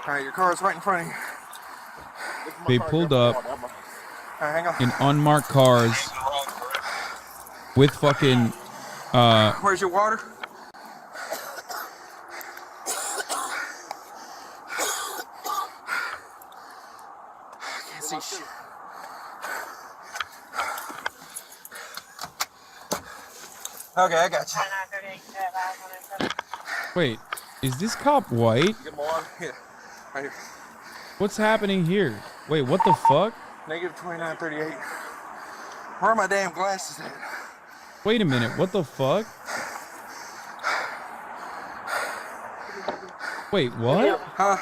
Alright, your car's right in front of you. They pulled up Hang on. in unmarked cars with fucking Where's your water? Can't see shit. Okay, I got you. Wait, is this cop white? Get my water. Yeah, right here. What's happening here? Wait, what the fuck? Negative 2938. Where are my damn glasses at? Wait a minute, what the fuck? Wait, what? Huh?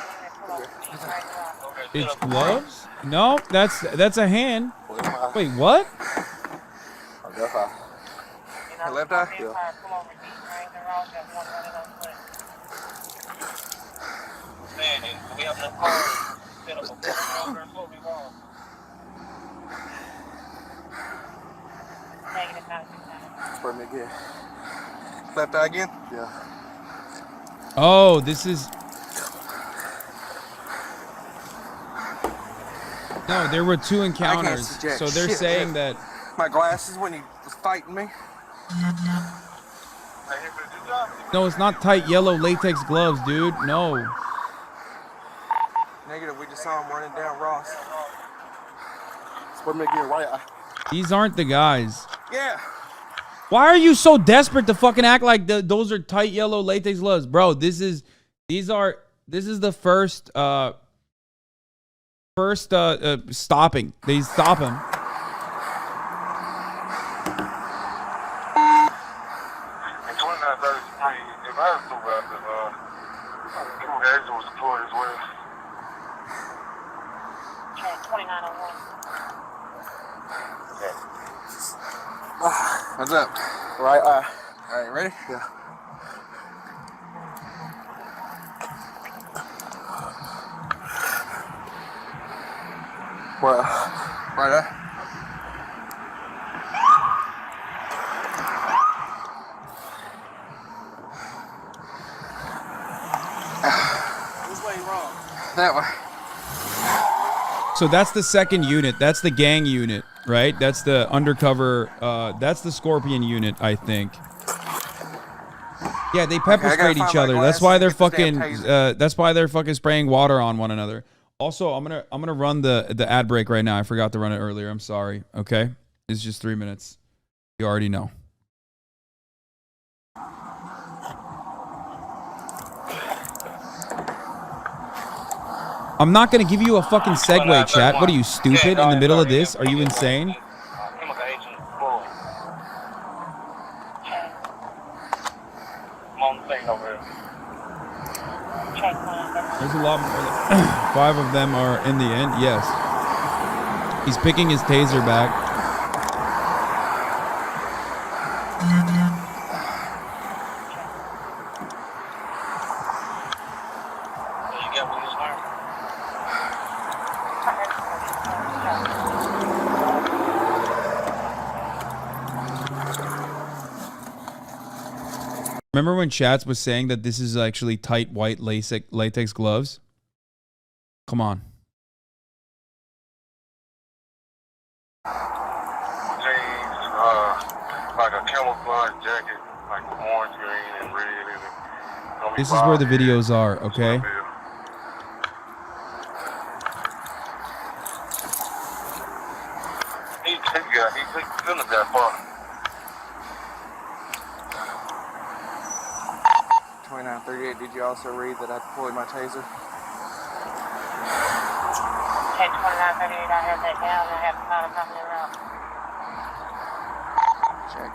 It's gloves? No, that's a hand. Wait, what? Your left eye? Yeah. Pardon me again. Left eye again? Yeah. Oh, this is... No, there were two encounters, so they're saying that... My glasses when he was fighting me? No, it's not tight yellow latex gloves, dude. No. Negative, we just saw him running down Ross. Pardon me again, right eye. These aren't the guys. Yeah. Why are you so desperate to fucking act like those are tight yellow latex gloves? Bro, this is the first stopping. They stop him. What's up? Right eye. All right, ready? Yeah. Well, right eye. Which way wrong? That way. So that's the second unit. That's the gang unit, right? That's the undercover. That's the Scorpion unit, I think. Yeah, they pepper sprayed each other. That's why they're fucking. That's why they're fucking spraying water on one another. Also, I'm gonna run the ad break right now. I forgot to run it earlier. I'm sorry. Okay, it's just 3 minutes. You already know. I'm not gonna give you a fucking segue, chat. What are you, stupid? In the middle of this? Are you insane? There's a lot more. 5 of them are in the end. Yes. He's picking his taser back. Remember when Chats was saying that this is actually tight white latex gloves? Come on. Jeans, like a camouflage jacket, like orange, green, and red. This is where the videos are, okay? He couldn't that far. 2938, did you also read that I deployed my taser? 2938, I have that down. I have the final copy around. Check.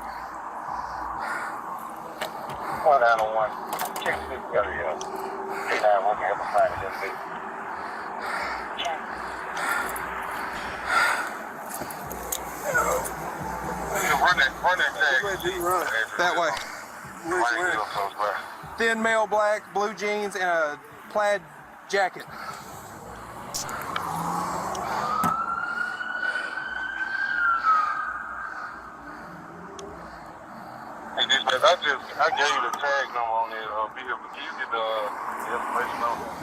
1901. Check this together, yeah. 391 can help us find it, just Check. Run that tag. Which way do you run? That way. Thin male black, blue jeans, and a plaid jacket. Hey, dispatch, I gave you the tag number on the vehicle. Can you get the information on that?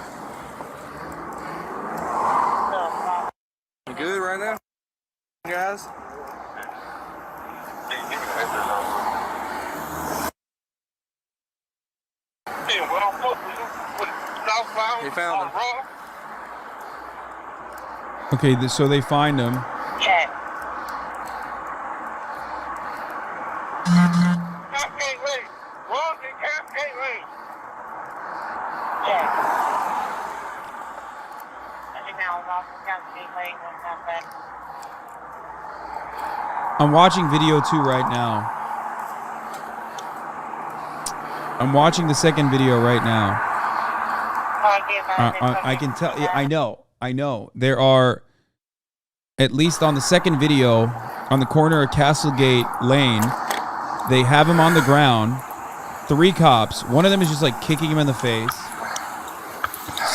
Yeah, well, I'm supposed to put southbound They found on him. Ross. Okay, so they find him. Check. Cascade Lane. Ross and Cascade Lane. Check. As you now, Ross and Cascade Lane will have been. I'm watching video 2 right now. I'm watching the second video right now. I can tell. Yeah, I know. There are, at least on the second video, on the corner of Castlegate Lane, they have him on the ground. 3 cops. One of them is just like kicking him in the face,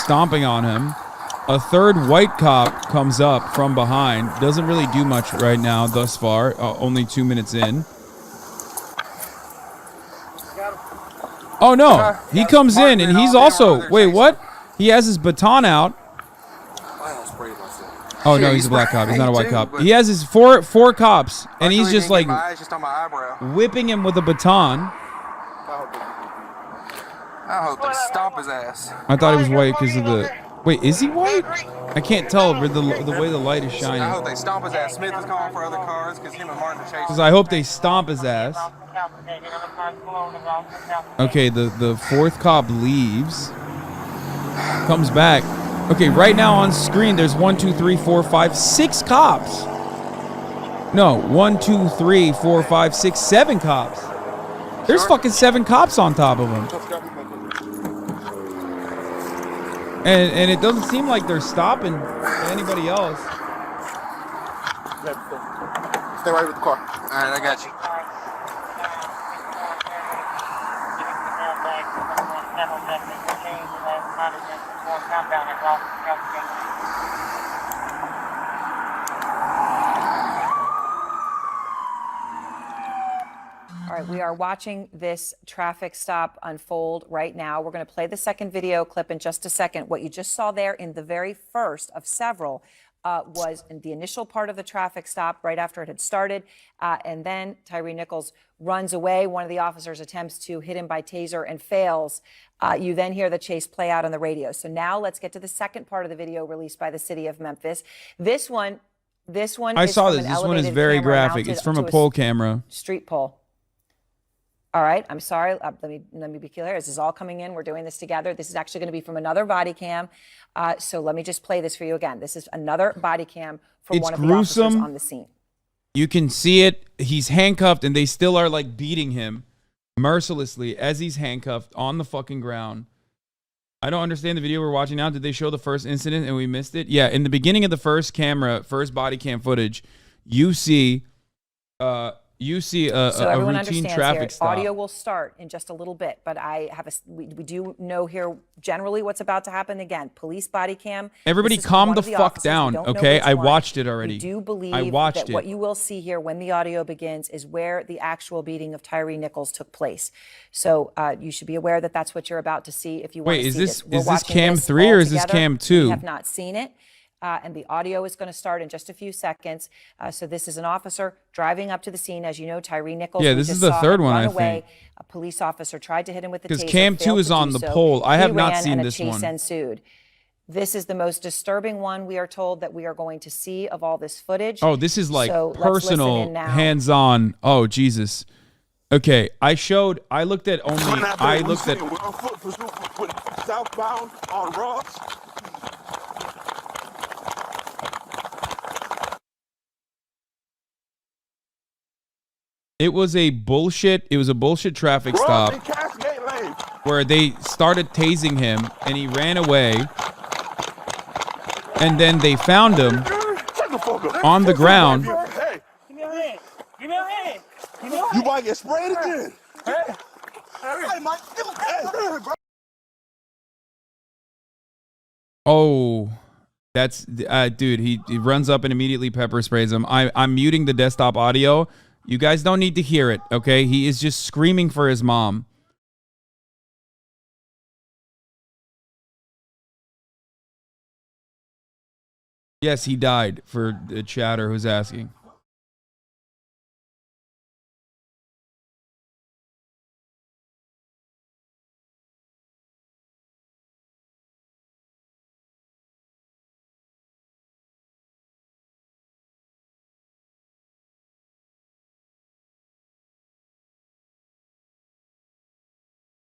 stomping on him. A third white cop comes up from behind. Doesn't really do much right now thus far. Only 2 minutes in. Oh no, he comes in and he's also, wait, what? He has his baton out. Oh no, he's a black cop. He's not a white cop. He has his four cops and he's just like just on my eyebrow. whipping him with a baton. I hope they stomp his ass. I thought he was white because of the, wait, is he white? I can't tell with the way the light is I shining. hope they stomp his ass. Smith is calling for other cars because him and Martin are chasing. Because I hope they stomp his ass. Okay, the 4th cop leaves. Comes back. Okay, right now on screen there's 1, 2, 3, 4, 5, 6 cops. No, 1, 2, 3, 4, 5, 6, 7 cops. There's fucking 7 cops on top of him. And it doesn't seem like they're stopping anybody else. Stay right with the car. All right, I got you. All right, we are watching this traffic stop unfold right now. We're going to play the second video clip in just a second. What you just saw there in the very first of several was in the initial part of the traffic stop right after it had started. And then Tyre Nichols runs away. One of the officers attempts to hit him by taser and fails. You then hear the chase play out on the radio. So now let's get to the second part of the video released by the city of Memphis. This one I is saw from this. an This one is elevated very camera graphic. mounted It's from to a pole camera. Street pole. All right, I'm sorry. Let me be clear. This is all coming in. We're doing this together. This is actually going to be from another body cam. So let me just play this for you again. This is another body cam from It's one of the officers gruesome. on the scene. You can see it. He's handcuffed and they still are like beating him mercilessly as he's handcuffed on the fucking ground. I don't understand the video we're watching now. Did they show the first incident and we missed it? Yeah, in the beginning of the first body cam footage, you see a everyone routine understands traffic here, stop. audio will start in just a little bit, but we do know here generally what's about to happen. Again, police body cam. Everybody This is calm one the of fuck officers. We down, don't know okay? which I one. watched it already. We do believe I watched that what it. you will see here when the audio begins is where the actual beating of Tyre Nichols took place. So you should be aware that that's what you're about to see if you want Wait, to is see this We're is this watching cam this 3 all or is this together. cam 2? We have not seen it. And the audio is going to start in just a few seconds. So this is an officer driving up to the scene. As you know, Tyre Nichols. Yeah, we this just is the saw third him one, run I away. think. A police officer tried to hit him with the taser. Because cam 2 failed is to on do the so. pole. I He have not ran seen and this a chase one. ensued. This is the most disturbing one we are told that we are going to see of all this footage. Oh, this is like So let's listen personal, in now. hands-on. Oh, Jesus. Okay, I looked at southbound on Ross. it was a bullshit traffic stop where they started tasing him and he ran away. And then they found him on the ground. Hey, Give me your hand. Give me your hand. Give me your you hand. might get sprayed again. Hey. Hey, Mike, bro. Oh, that's dude. He runs up and immediately pepper sprays him. I'm muting the desktop audio. You guys don't need to hear it, okay? He is just screaming for his mom. Yes, he died, for the chatter who's asking.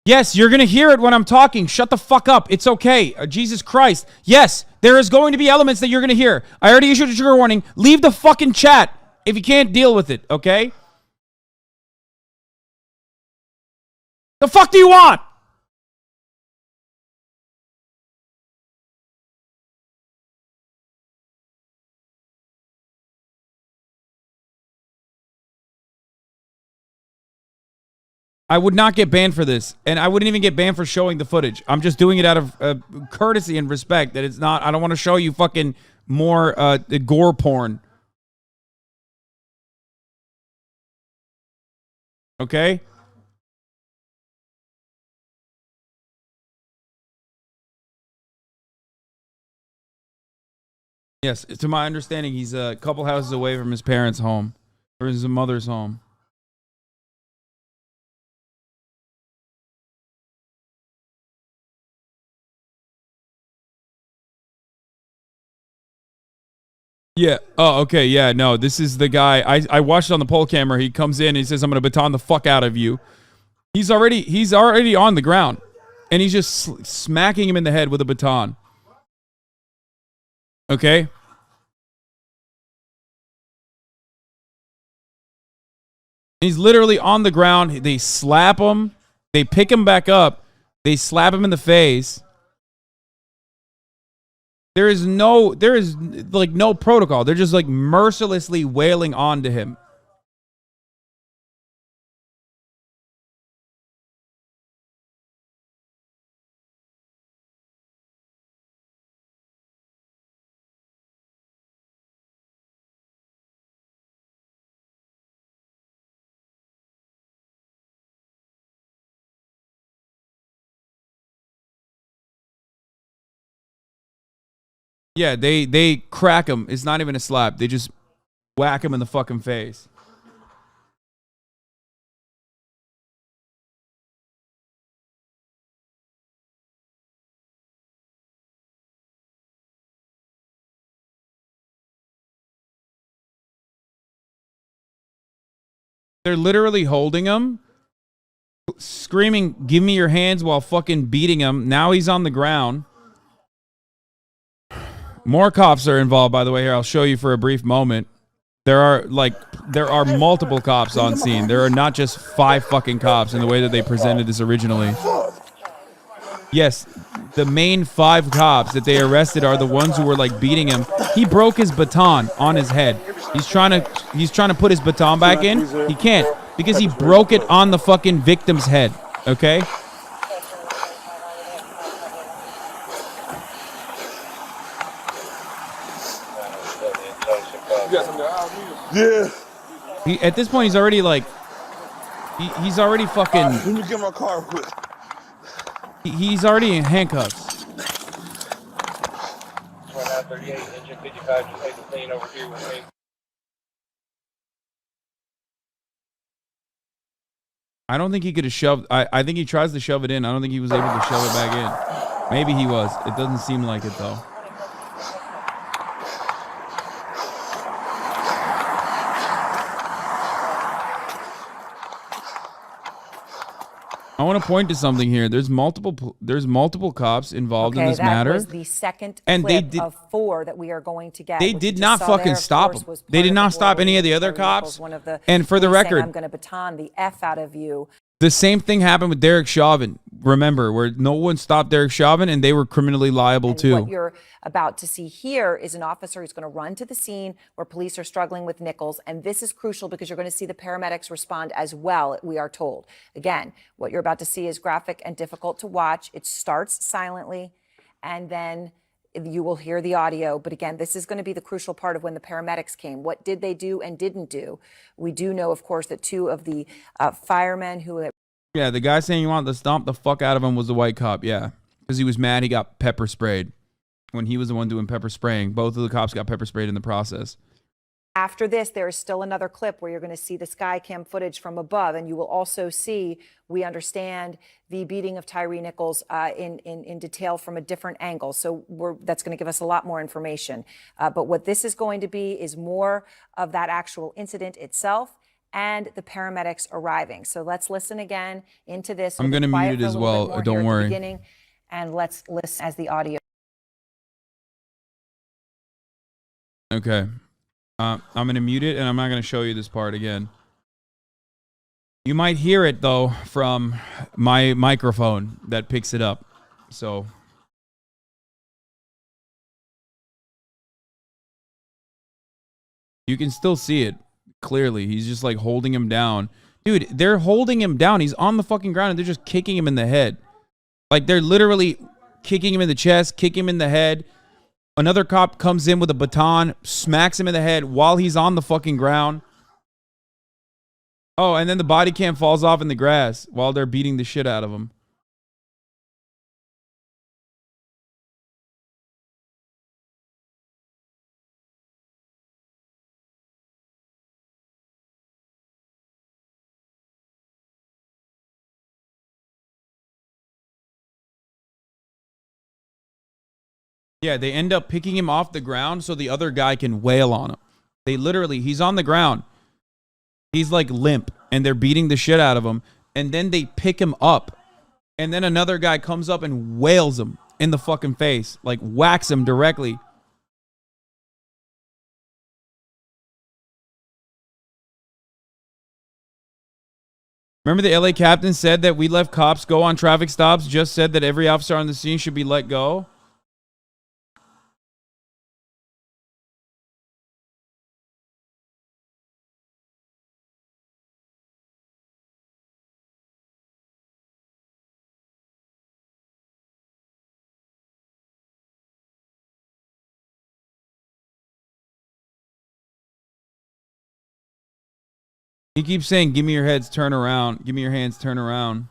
Yes, you're going to hear it when I'm talking. Shut the fuck up. It's okay. Jesus Christ. Yes, there is going to be elements that you're going to hear. I already issued a trigger warning. Leave the fucking chat if you can't deal with it, okay? The fuck do you want? I would not get banned for this, and I wouldn't even get banned for showing the footage. I'm just doing it out of courtesy and respect that it's not, I don't want to show you fucking more gore porn. Okay? Yes, to my understanding, he's a couple houses away from his parents' home, or his mother's home. Yeah. Oh, okay. Yeah. No, this is the guy. I watched it on the poll camera. He comes in and he says, "I'm going to baton the fuck out of you." He's already on the ground, and he's just smacking him in the head with a baton. Okay. He's literally on the ground. They slap him. They pick him back up. They slap him in the face. There is like no protocol. They're just like mercilessly wailing onto him. Yeah, they crack him. It's not even a slap. They just whack him in the fucking face. They're literally holding him, screaming, "Give me your hands," while fucking beating him. Now he's on the ground. More cops are involved, by the way. Here, I'll show you for a brief moment. There are multiple cops on scene. There are not just 5 fucking cops in the way that they presented this originally. Yes, the main 5 cops that they arrested are the ones who were like beating him. He broke his baton on his head. He's trying to put his baton back in. He can't because he broke it on the fucking victim's head. Okay? Yeah. At this point, he's already like, he's already fucking. Let me get my car quick. He's already in handcuffs. 2938, engine 55, just take the scene over here with me. I don't think he could have shoved. I think he tries to shove it in. I don't think he was able to shove it back in. Maybe he was. It doesn't seem like it though. I want to point to something here. There's multiple cops involved in this matter. That was the second and clip of 4 that we are going to get. They did not fucking stop him. They did not stop any of the other cops. And for the record, I'm going to baton the F out of you. The same thing happened with Derek Chauvin. Remember, where no one stopped Derek Chauvin and they were criminally liable too. What you're about to see here is an officer who's going to run to the scene where police are struggling with Nichols. And this is crucial because you're going to see the paramedics respond as well, we are told. Again, what you're about to see is graphic and difficult to watch. It starts silently and then you will hear the audio. But again, this is going to be the crucial part of when the paramedics came. What did they do and didn't do? We do know, of course, that 2 of the firemen who... Yeah, the guy saying you want to stomp the fuck out of him was the white cop, yeah. Because he was mad he got pepper sprayed when he was the one doing pepper spraying. Both of the cops got pepper sprayed in the process. After this, there is still another clip where you're going to see the sky cam footage from above, and you will also see, we understand, the beating of Tyre Nichols in detail from a different angle. So that's going to give us a lot more information. But what this is going to be is more of that actual incident itself and the paramedics arriving. So let's listen again into this. I'm We'll gonna be quiet mute it for a as little bit well. more Don't here at the worry. beginning, and let's listen as the audio. Okay. I'm gonna mute it, and I'm not gonna show you this part again. You might hear it though from my microphone that picks it up. So you can still see it clearly. He's just like holding him down. Dude, they're holding him down. He's on the fucking ground and they're just kicking him in the head. Like they're literally kicking him in the chest, kicking him in the head. Another cop comes in with a baton, smacks him in the head while he's on the fucking ground. Oh, and then the body cam falls off in the grass while they're beating the shit out of him. Yeah, they end up picking him off the ground so the other guy can wail on him. They literally, he's on the ground. He's like limp, and they're beating the shit out of him. And then they pick him up. And then another guy comes up and wails him in the fucking face. Like whacks him directly. Remember the LA captain said that we left cops go on traffic stops, just said that every officer on the scene should be let go? He keeps saying, give me your heads, turn around. Give me your hands, turn around.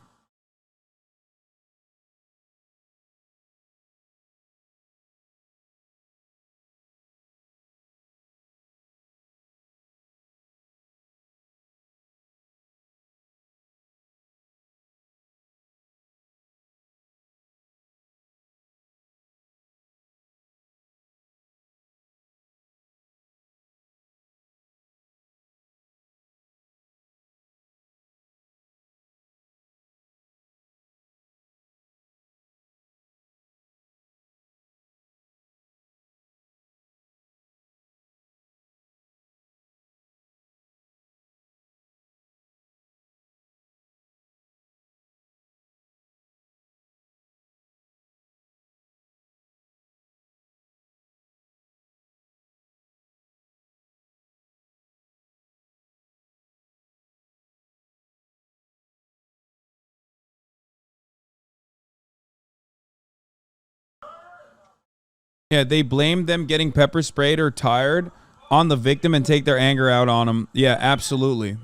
Yeah, they blame them getting pepper sprayed or tired on the victim and take their anger out on him. Yeah, absolutely.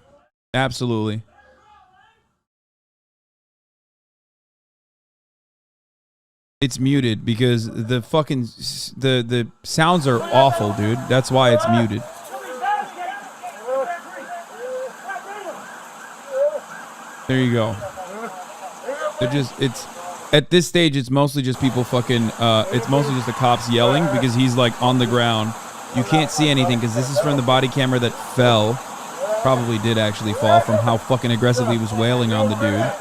Absolutely. It's muted because the fucking the sounds are awful, dude. That's why it's muted. There you go. They're just, it's at this stage it's mostly just people fucking it's mostly just the cops yelling because he's like on the ground. You can't see anything because this is from the body camera that fell. Probably did actually fall from how fucking aggressively he was wailing on the dude.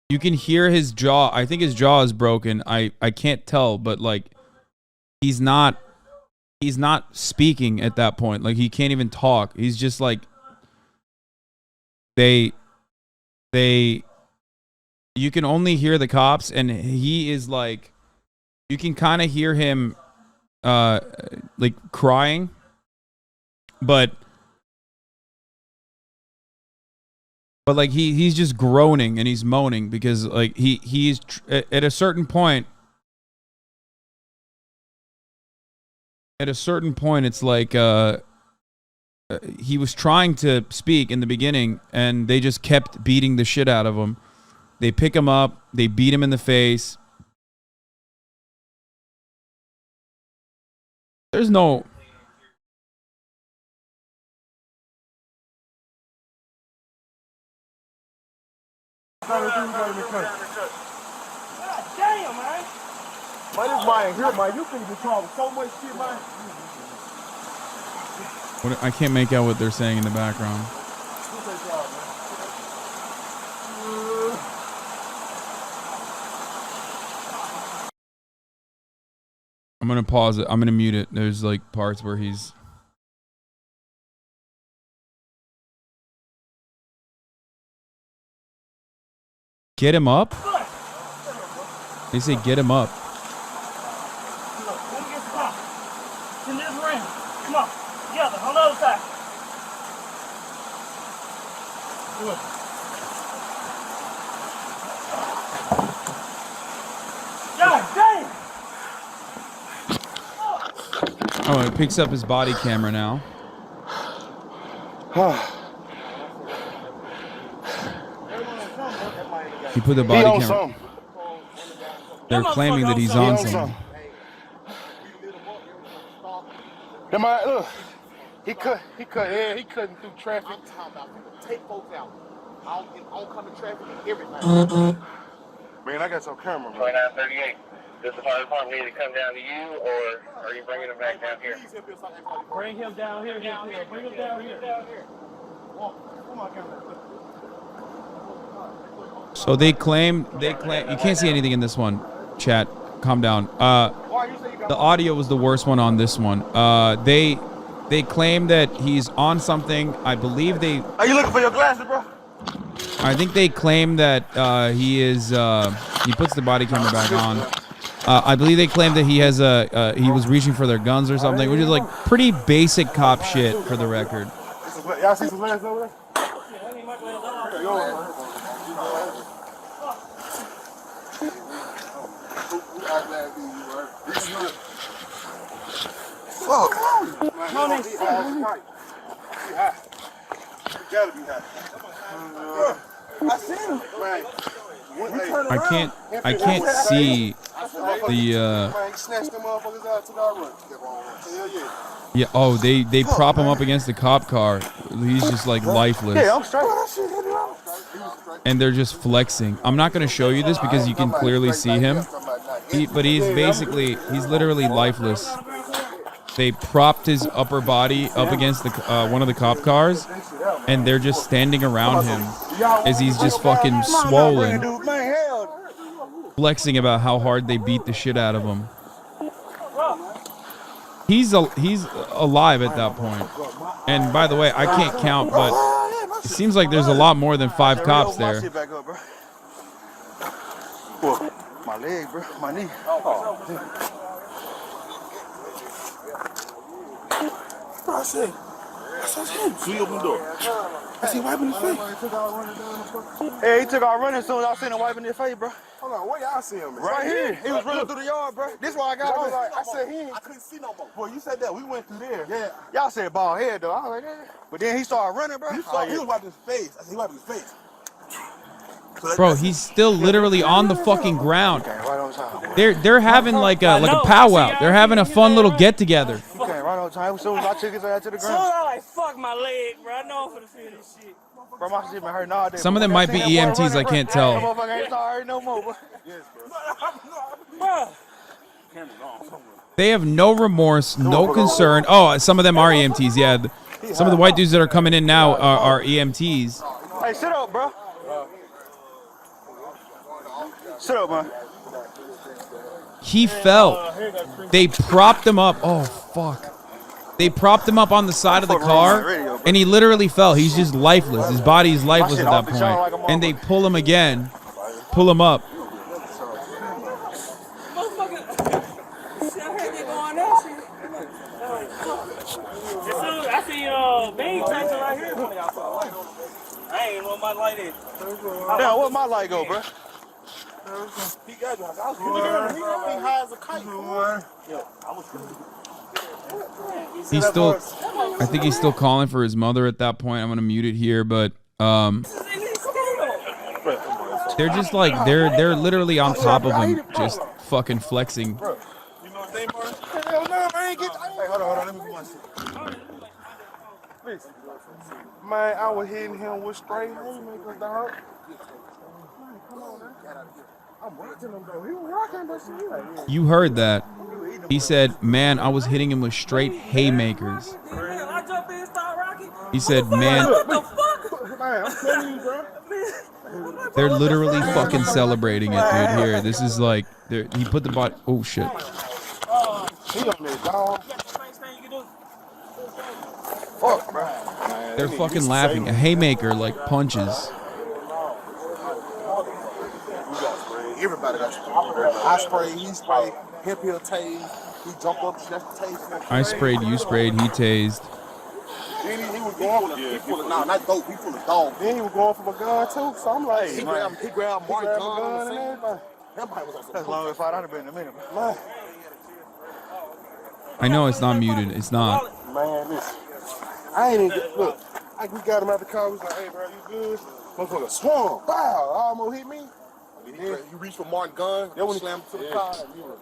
You can hear his jaw. I think his jaw is broken. I can't tell, but like he's not speaking at that point. Like he can't even talk. He's just like they you can only hear the cops and he is like you can kind of hear him like crying, but like he's just groaning and he's moaning because like he's at a certain point it's like he was trying to speak in the beginning and they just kept beating the shit out of him. They pick him up, they beat him in the face. There's no Man, this man here, man. You finna get charged with so much shit, man. What, I can't make out what they're saying in the background. I'm gonna pause it. I'm gonna mute it. There's like parts where he's. Get him up? They say get him up. In this ring. Come on. Together. On the other side. God damn! Oh, it picks up his body camera now. He put the body camera. They're claiming that he's on something. That man, look, he cutting through traffic. I'm talking about take folks out. Oncoming traffic and everything. Man, I got some camera, man. 2938. Does the fire department need to come down to you, or are you bringing him back down here? Bring him down here. Bring him down here. Come on, camera. So they claim you can't see anything in this one. Chat, calm down. The audio was the worst one on this one. They claim that he's on something. I believe they. Are you looking for your glasses, bro? I think they claim that he is. He puts the body camera back on. I believe they claim that he has he was reaching for their guns or something, which is like pretty basic cop shit for the record. Y'all see some glasses over there? Fuck. I can't see the yeah, oh, they prop him up against the cop car. He's just like lifeless. Yeah, I'm straight. And they're just flexing. I'm not going to show you this because you can clearly see him. But he's literally lifeless. They propped his upper body up against the one of the cop cars, and they're just standing around him as he's just fucking swollen, flexing about how hard they beat the shit out of him. He's alive at that point. And by the way, I can't count, but it seems like there's a lot more than 5 cops there. My leg, bro. My knee. Bro, I said him. Swing open the door. I see wiping his face. Hey, he took out running as soon as I seen him wiping his face, bro. Hold on, where y'all see him? Right here. He was running through the yard, bro. This is why I got him. I said I couldn't see no more. Boy, you said that. We went through there. Yeah. Y'all said bald head, though. I was like, yeah. But then he started running, bro. He was wiping his face. I said he wiping his face. Bro, he's still literally on the fucking ground. They're having like a powwow. They're having a fun little get together. Okay, right on time. As soon as I took his ass to the ground. So I like fuck my leg, bro. I know I'm finna feel this shit. Bro, my shit been hurting all day. Some of them might be EMTs. I can't tell. Motherfucker ain't hurting no more, bro. Yes, Bro. They have no remorse, no concern. Oh, some of them are EMTs. Yeah, some of the white dudes that are coming in now are EMTs. Hey, sit up, bro. Sit up, man. He fell. They propped him up. Oh, fuck. They propped him up on the side of the car, and he literally fell. He's just lifeless. His body is lifeless at that point. And they pull him again, pull him up. I see bean chasing right here. I ain't know my light is. Damn, where my light go, bro? He got you. I was he high as a kite. He's still, I think he's still calling for his mother at that point. I'm gonna mute it here, but they're just like they're literally on top of him, just fucking flexing. You know what they are? Hell no, I ain't get. Hey, hold on, let me do one shit. Please. Man, I was hitting him with straight haymakers, dog. Come on, man. I'm watching him though. He was rocking, but shit, like, You heard that. He said, man, I was hitting him with straight haymakers. I jump in, start rocking. He said, man, What the fuck? man, I'm telling you, bro. they're literally fucking celebrating it, dude. Here, this is like, he put the bot. Oh, shit. He on there, dog. Fuck, bro. Man, They're fucking laughing. A haymaker, like, punches. Everybody got sprayed. I sprayed, he sprayed, hip heel tased, he jumped up, snatched the tased. I sprayed, you sprayed, he tased. Then he was going, he full of, not dope, he full of dog. Then he was going for a gun too, so I'm like, he grabbed Mark gun and everything. Everybody was on some That's long as 500 been in a minute. man. I know it's not muted. It's not. Man, listen, I ain't even look. We got him out the car. We was like, hey, bro, you good? Motherfucker swung. Wow, almost hit me. Then you reached for Martin gun. Then when he slammed to the car,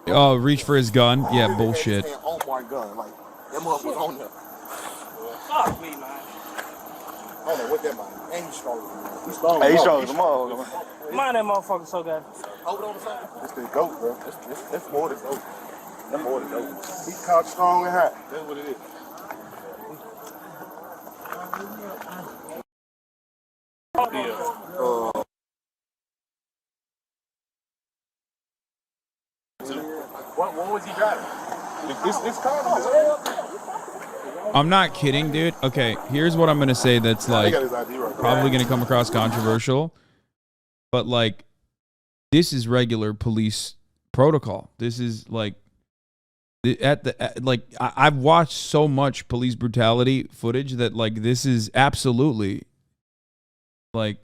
Oh, reach for his gun? Yeah, bullshit. On Martin gun, like that motherfucker was on there. Fuck me, man. I don't know what that means. And he's strong. He's strong. Hey, he's strong as a motherfucker. Mind that motherfucker so good. Hold on a second. It's the goat, bro. That's more than goat. That's more than goat. He's caught strong and hot. That's what it is. What was he driving? This car. I'm not kidding, dude. Okay, here's what I'm going to say that's like probably going to come across controversial. But like, this is regular police protocol. This is like, I've watched so much police brutality footage that like, this is absolutely like,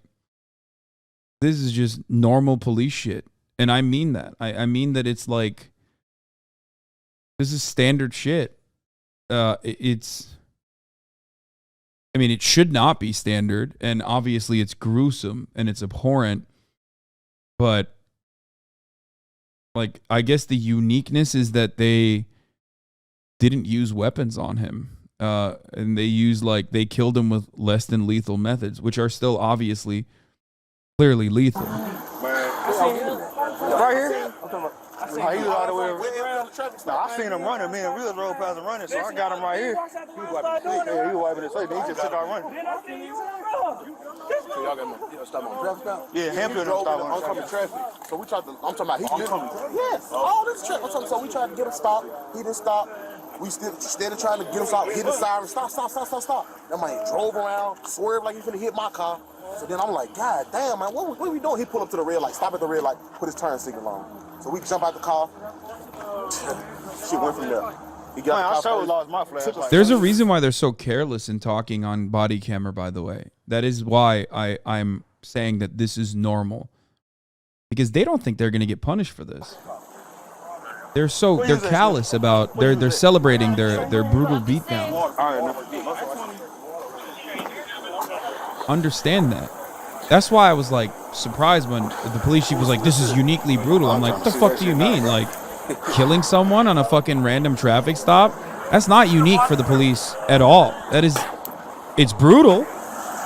this is just normal police shit. And I mean that. I mean that it's like, this is standard shit. It's, I mean, it should not be standard, and obviously it's gruesome and it's abhorrent, but like, I guess the uniqueness is that they didn't use weapons on him, and they killed him with less than lethal methods, which are still obviously clearly lethal. Right here? He was all the way around. Nah, I seen him running. Me and Real drove past him running, so I got him right here. He was wiping his face. Then he just took out running. So y'all got him stop on traffic now? Yeah, him and him stop on oncoming traffic. So we tried to, I'm talking about, he didn't. Yes, all this traffic. So we tried to get him stopped. He didn't stop. We still instead of trying to get him stopped, hit the siren, stop. That man drove around, swerved like he finna hit my car. So then I'm like, God damn, man, what are we doing? He pulled up to the red light, stop at the red light, put his turn signal on. So we jump out the car. Shit went from there. He got Man, I sure lost my flashlight. There's a reason why they're so careless in talking on body camera, by the way. That is why I'm saying that this is normal. Because they don't think they're going to get punished for this. They're callous about, they're celebrating their brutal beatdown. Understand that. That's why I was like surprised when the police chief was like, this is uniquely brutal. I'm like, what the fuck do you mean? Like, killing someone on a fucking random traffic stop? That's not unique for the police at all. That is, it's brutal,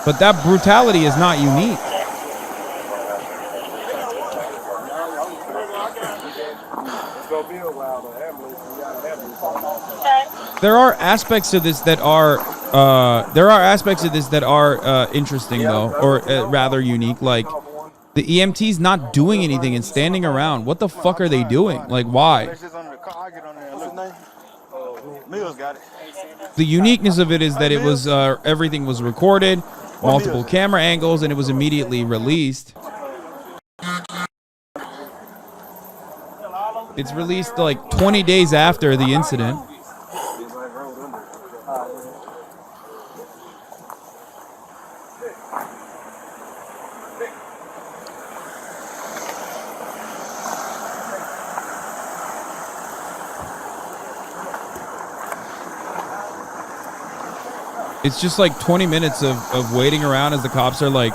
but that brutality is not unique. There are aspects of this that are interesting though, or rather unique. Like the EMT's not doing anything and standing around. What the fuck are they doing? Like why? Mills got it. The uniqueness of it is that it was everything was recorded, multiple camera angles, and it was immediately released. It's released like 20 days after the incident. It's just like 20 minutes of waiting around as the cops are like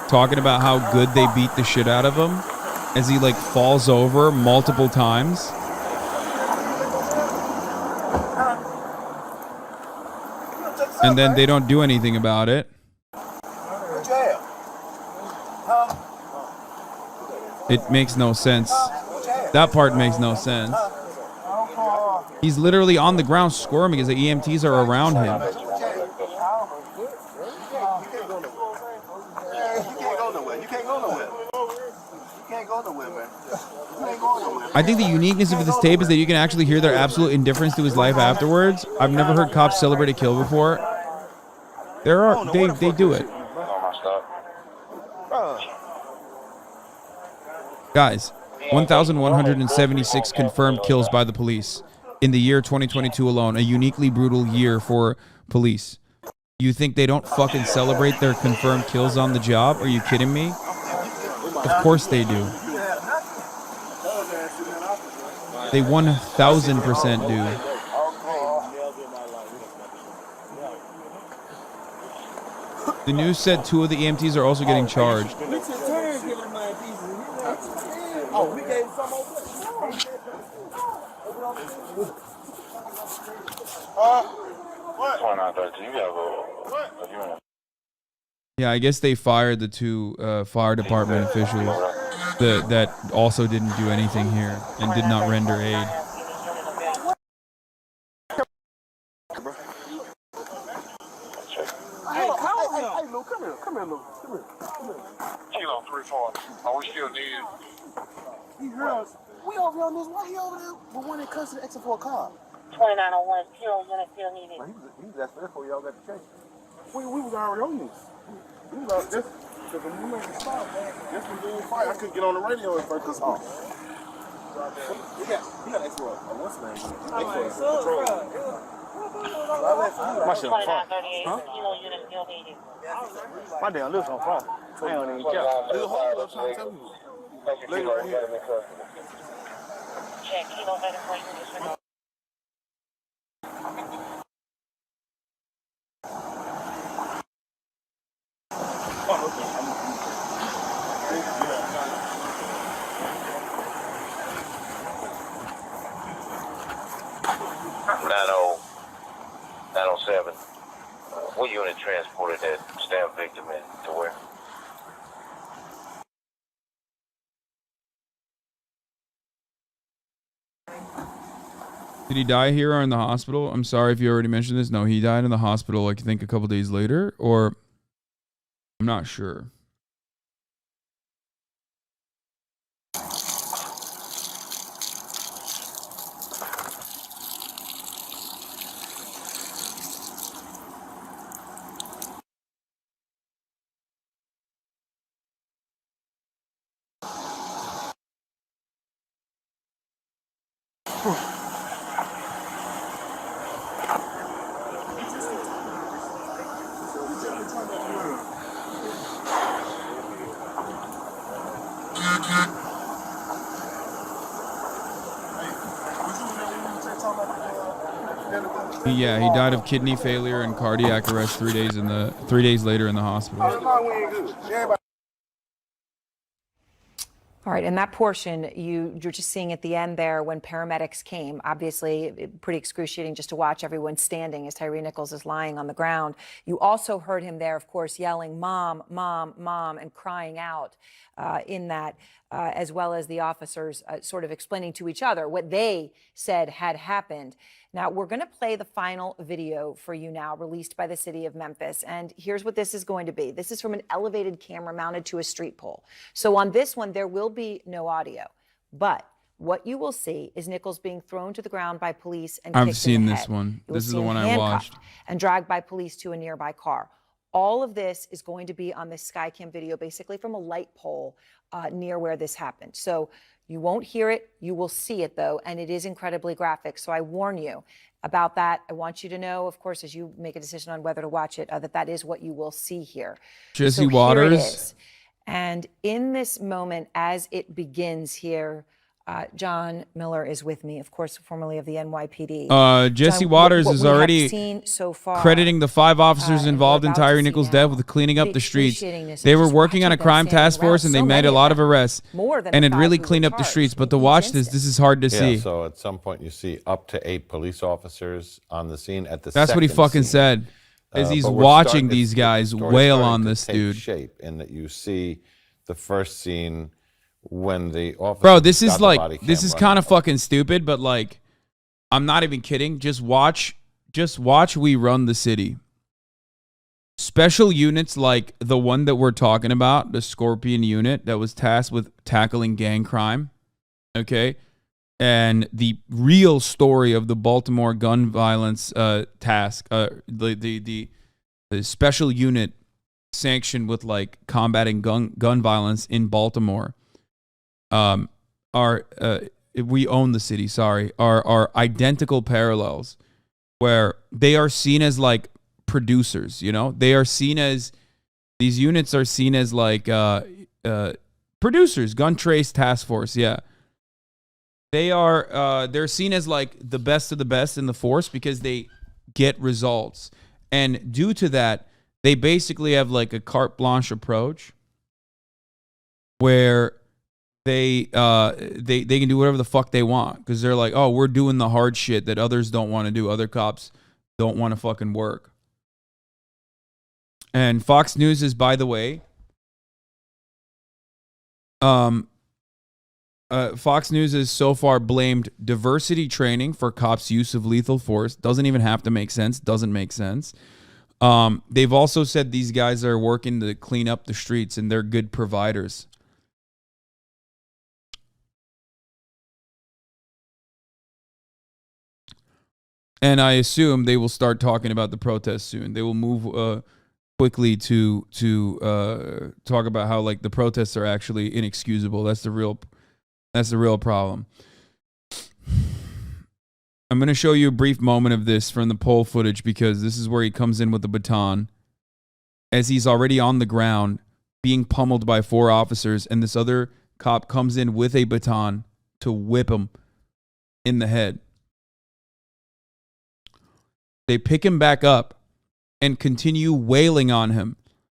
talking about how good they beat the shit out of him as he like falls over multiple times. And then they don't do anything about it. it makes no sense. That part makes no sense. He's literally on the ground squirming as the EMTs are around him. I think the uniqueness of this tape is that you can actually hear their absolute indifference to his life afterwards. I've never heard cops celebrate a kill before. They do it. Guys, 1,176 confirmed kills by the police in the year 2022 alone, a uniquely brutal year for police. You think they don't fucking celebrate their confirmed kills on the job? Are you kidding me? Of course they do. They 1,000% do. The news said 2 of the EMTs are also getting charged. Oh, we gave some over. What? 2913. You have a. Yeah, I guess they fired the 2 fire department officials that also didn't do anything here and did not render aid. Hey, Lou, come here, Lou. Come here. Kilo 34. Are we still needed? He heard us. We over here on this. Why he over there? We wanted custody exit for a car. 2901 kill unit still needed. He was asking for y'all got to change. We was already on this. We was out this. Because when we made the stop, this was doing fire. I couldn't get on the radio at first because off. He got extra. What's the name? Extra control. My shit on fire. Huh? Kilo unit still needed. My damn lips on fire. I don't even care. There's a whole lot trying to tell you. Lady right here. Check kilo 34 units. What unit transported that stabbed victim in to where? Did he die here or in the hospital? I'm sorry if you already mentioned this. No, he died in the hospital, I think a couple days later, or I'm not sure. Yeah, he died of kidney failure and cardiac arrest 3 days later in the hospital. All right, and that portion you're just seeing at the end there when paramedics came, obviously pretty excruciating just to watch everyone standing as Tyre Nichols is lying on the ground. You also heard him there, of course, yelling, "Mom, Mom, Mom," and crying out in that, as well as the officers sort of explaining to each other what they said had happened. Now, we're going to play the final video for you now, released by the city of Memphis. And here's what this is going to be. This is from an elevated camera mounted to a street pole. So on this one, there will be no audio. But what you will see is Nichols being thrown to the ground by police and kicked in the head. I've seen this one. This is the one I watched. And dragged by police to a nearby car. All of this is going to be on this Skycam video, basically from a light pole near where this happened. So you won't hear it, you will see it though, and it is incredibly graphic. So I warn you about that. I want you to know, of course, as you make a decision on whether to watch it, that is what you will see here. Jesse Waters. Here it is. And in this moment, as it begins here, John Miller is with me, of course, formerly of the NYPD. Jesse John, Waters what is we have already seen so far, crediting the 5 officers involved in Tyre Nichols' death with cleaning up the streets. They were working on a crime task force and they made a lot of arrests and it really cleaned up the streets. But to watch this is hard to see. So at some point you see up to 8 police officers on the scene at the That's what he fucking said. Is he's watching these guys wail on this dude. Shape in that you see the first scene when the officer Bro, this got is the like, body this cam is running. kind of fucking stupid, but like, I'm not even kidding. Just watch we run the city. Special units like the one that we're talking about, the Scorpion unit that was tasked with tackling gang crime, okay? And the real story of the Baltimore gun violence task, the special unit sanctioned with like combating gun violence in Baltimore, we own the city, sorry, are identical parallels where they are seen as like producers, you know? They are seen as, these units are seen as like producers, gun trace task force, yeah. They're seen as like the best of the best in the force because they get results. And due to that, they basically have like a carte blanche approach where they can do whatever the fuck they want because they're like, oh, we're doing the hard shit that others don't want to do. Other cops don't want to fucking work. And Fox News is, by the way, Fox News has so far blamed diversity training for cops' use of lethal force. Doesn't even have to make sense. Doesn't make sense. They've also said these guys are working to clean up the streets and they're good providers. And I assume they will start talking about the protests soon. They will move quickly to talk about how like the protests are actually inexcusable. That's the real problem. I'm going to show you a brief moment of this from the poll footage because this is where he comes in with the baton as he's already on the ground being pummeled by 4 officers, and this other cop comes in with a baton to whip him in the head. They pick him back up and continue wailing on him.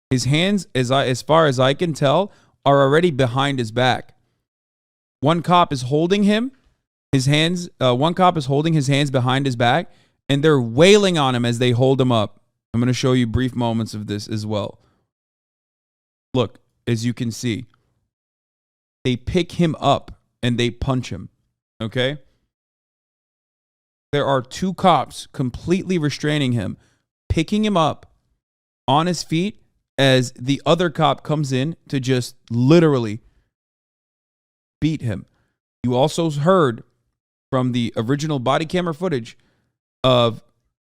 His hands, as far as I can tell, are already behind his back. One cop is holding him, one cop is holding his hands behind his back, and they're wailing on him as they hold him up. I'm going to show you brief moments of this as well. Look, as you can see, they pick him up and they punch him, okay? There are 2 cops completely restraining him, picking him up on his feet as the other cop comes in to just literally beat him. You also heard from the original body camera footage of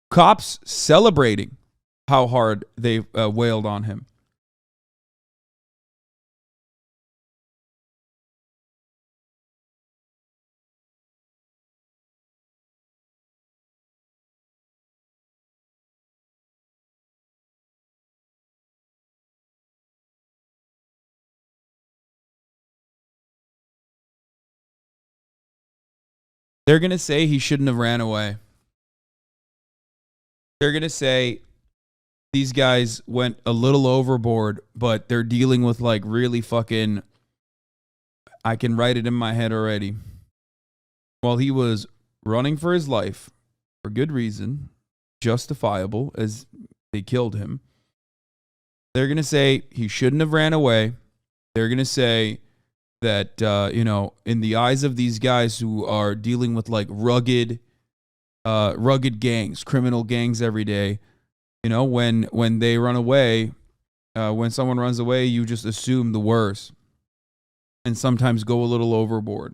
cops celebrating how hard they wailed on him. They're going to say he shouldn't have ran away. They're going to say these guys went a little overboard, but they're dealing with like really fucking, I can write it in my head already. While he was running for his life, for good reason, justifiable as they killed him, they're going to say he shouldn't have ran away. They're going to say that, in the eyes of these guys who are dealing with like rugged gangs, criminal gangs every day, when they run away, when someone runs away, you just assume the worst and sometimes go a little overboard.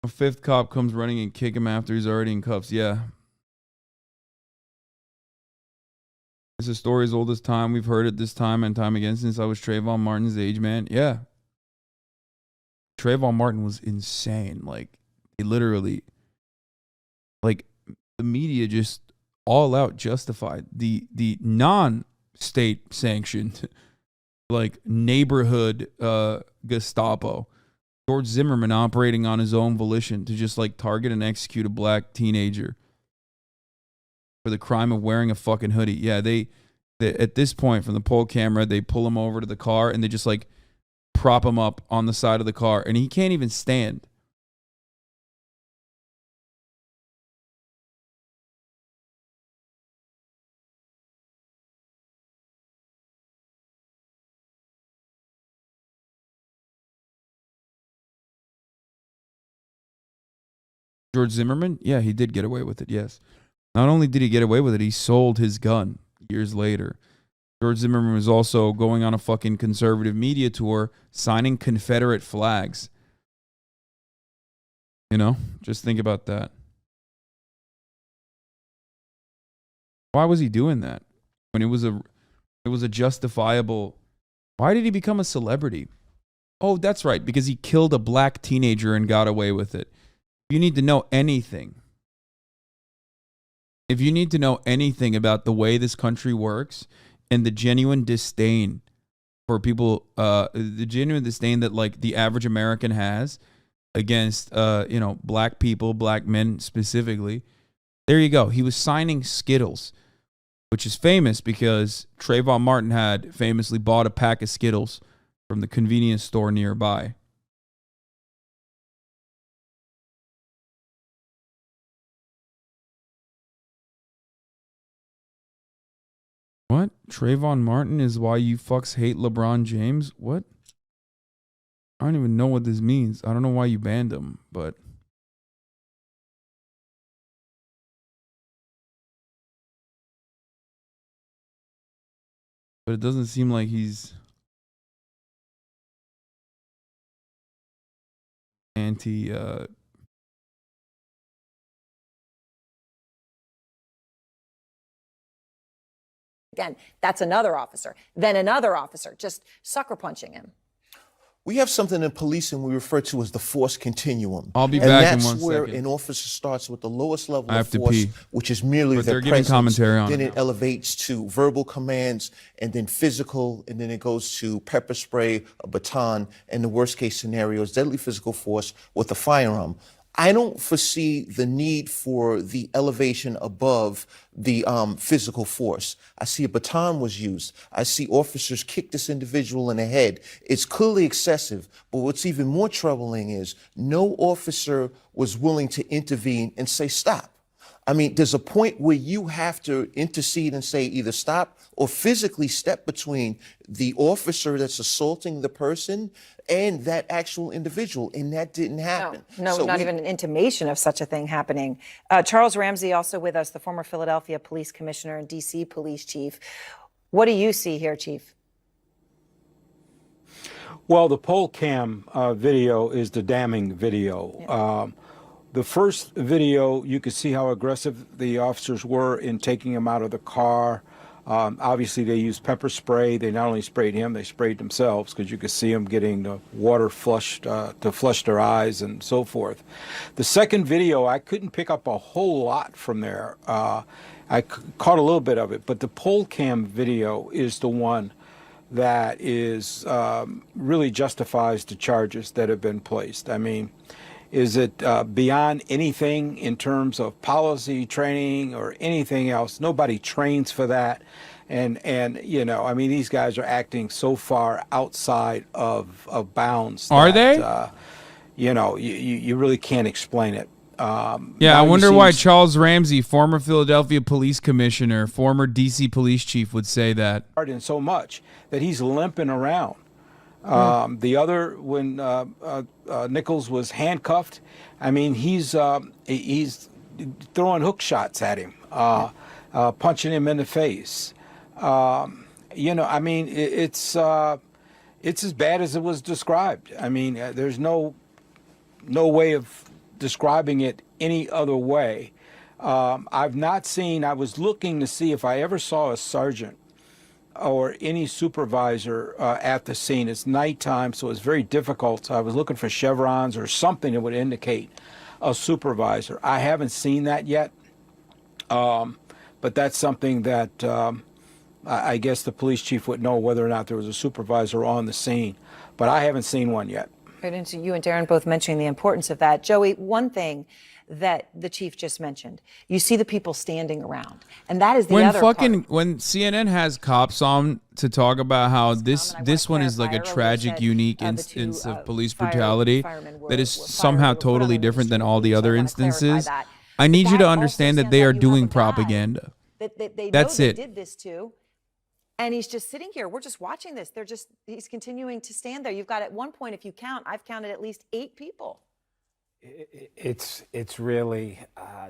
A 5th cop comes running and kick him after he's already in cuffs. Yeah. It's a story as old as time. We've heard it this time and time again since I was Trayvon Martin's age, man. Yeah. Trayvon Martin was insane. Like, he literally, like, the media just all out justified the non-state sanctioned, like, neighborhood Gestapo. George Zimmerman operating on his own volition to just like target and execute a black teenager for the crime of wearing a fucking hoodie. Yeah, they at this point from the poll camera, they pull him over to the car and they just like prop him up on the side of the car, and he can't even stand. George Zimmerman, yeah, he did get away with it, yes. Not only did he get away with it, he sold his gun years later. George Zimmerman was also going on a fucking conservative media tour, signing Confederate flags. You know, just think about that. Why was he doing that? When it was a justifiable... Why did he become a celebrity? Oh, that's right, because he killed a black teenager and got away with it. You need to know anything. If you need to know anything about the way this country works and the genuine disdain for people, the genuine disdain that like the average American has against, black people, black men specifically, there you go. He was signing Skittles, which is famous because Trayvon Martin had famously bought a pack of Skittles from the convenience store nearby. What? Trayvon Martin is why you fucks hate LeBron James? What? I don't even know what this means. I don't know why you banned him, but... But it doesn't seem like he's... anti... Again, that's another officer. Then another officer just sucker punching him. We have something in policing we refer to as the force continuum. I'll be back in 1 second. And that's where an officer starts with the lowest level I of have to force, pee. which is merely But their they're giving presence. commentary on then it it elevates to verbal commands, and then physical, and then it goes to pepper spray, a baton, and the worst case scenario is deadly physical force with a firearm. I don't foresee the need for the elevation above the physical force. I see a baton was used. I see officers kick this individual in the head. It's clearly excessive, but what's even more troubling is no officer was willing to intervene and say stop. I mean, there's a point where you have to intercede and say either stop or physically step between the officer that's assaulting the person and that actual individual, and that didn't happen. No, So not even an intimation of such a thing happening. Charles Ramsey also with us, the former Philadelphia police commissioner and D.C. police chief. What do you see here, Chief? Well, the poll cam video is the damning video. Yeah. The first video, you could see how aggressive the officers were in taking him out of the car. Obviously, they used pepper spray. They not only sprayed him, they sprayed themselves because you could see them getting the water flushed to flush their eyes and so forth. The second video, I couldn't pick up a whole lot from there. I caught a little bit of it, but the poll cam video is the one that is really justifies the charges that have been placed. I mean, is it beyond anything in terms of policy training or anything else? Nobody trains for that. And you know, I mean, these guys are acting so far outside of bounds. Are they? You know, you really can't explain it. Yeah, I wonder why Charles Ramsey, former Philadelphia police commissioner, former D.C. police chief, would say that. And so much that he's limping around. The other, when Nichols was handcuffed, I mean, he's throwing hook shots at him, punching him in the face. You know, I mean, it's as bad as it was described. I mean, there's no way of describing it any other way. I've not seen, I was looking to see if I ever saw a sergeant or any supervisor at the scene. It's nighttime, so it's very difficult. So I was looking for chevrons or something that would indicate a supervisor. I haven't seen that yet, but that's something that I guess the police chief would know whether or not there was a supervisor on the scene, but I haven't seen one yet. Right, and so you and Darren both mentioning the importance of that. Joey, one thing that the chief just mentioned. You see the people standing around, and that is the when other fucking part. when CNN has cops on to talk about how this one is like a tragic, unique instance of police brutality that is somehow totally different than all the other instances. I need you to understand that they are doing propaganda. That's it. Did this too. And he's just sitting here. We're just watching this. He's continuing to stand there. You've got, at one point, if you count, I've counted at least 8 people. It's really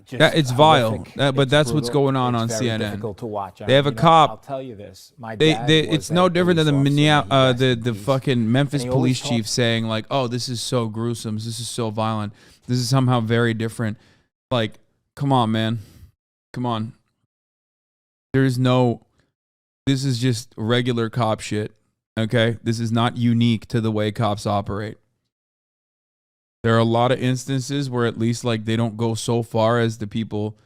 just it's vile. But that's what's going on CNN. Difficult to watch. They have a cop. I'll tell you this. My dad it's no different than the fucking Memphis police chief saying like, "Oh, this is so gruesome. This is so violent. This is somehow very different." Like, come on, man. Come on. This is just regular cop shit, okay? This is not unique to the way cops operate. There are a lot of instances where at least like they don't go so far as the people.